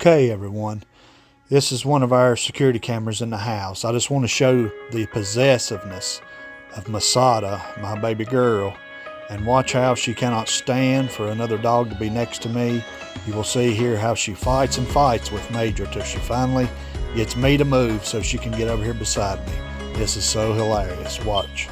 Okay, everyone, this is one of our security cameras in the house. I just want to show the possessiveness of Masada, my baby girl, and watch how she cannot stand for another dog to be next to me. You will see here how she fights and fights with Major till she finally gets me to move so she can get over here beside me. This is so hilarious. Watch.